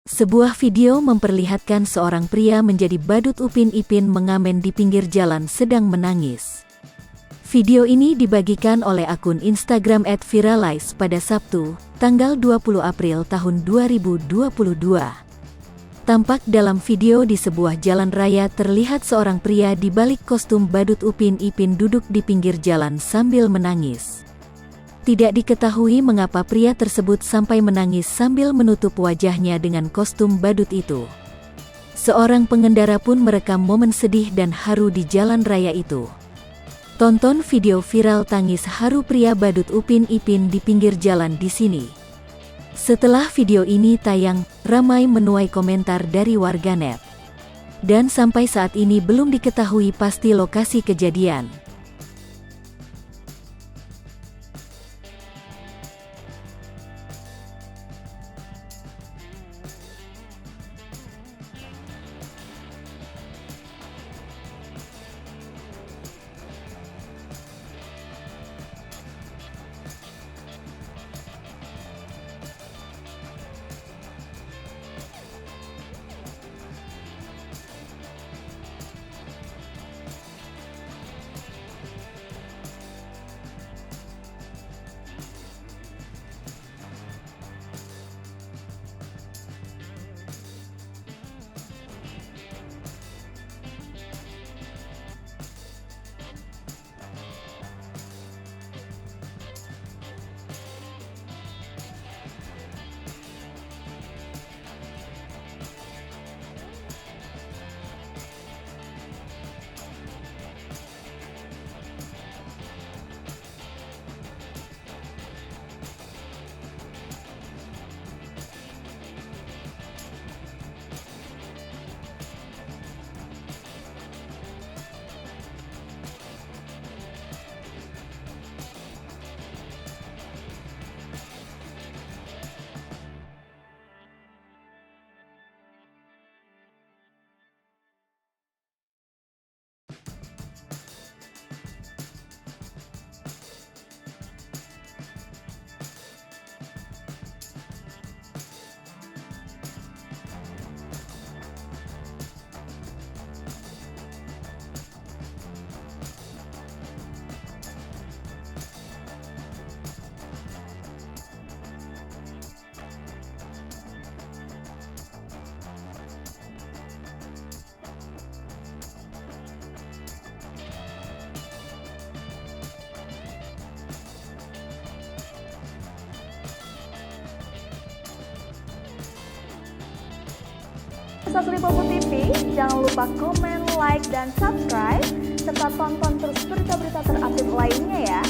Sebuah video memperlihatkan seorang pria menjadi badut Upin Ipin mengamen di pinggir jalan sedang menangis. Video ini dibagikan oleh akun Instagram @viralize pada Sabtu, tanggal 20 April tahun 2022. Tampak dalam video di sebuah jalan raya terlihat seorang pria di balik kostum badut Upin Ipin duduk di pinggir jalan sambil menangis. Tidak diketahui mengapa pria tersebut sampai menangis sambil menutup wajahnya dengan kostum badut itu. Seorang pengendara pun merekam momen sedih dan haru di jalan raya itu. Tonton video viral tangis haru pria badut Upin Ipin di pinggir jalan di sini. Setelah video ini tayang, ramai menuai komentar dari warganet. Dan sampai saat ini belum diketahui pasti lokasi kejadian. Subscribe Popo TV, jangan lupa komen, like, dan subscribe, serta tonton terus berita-berita terupdate lainnya ya.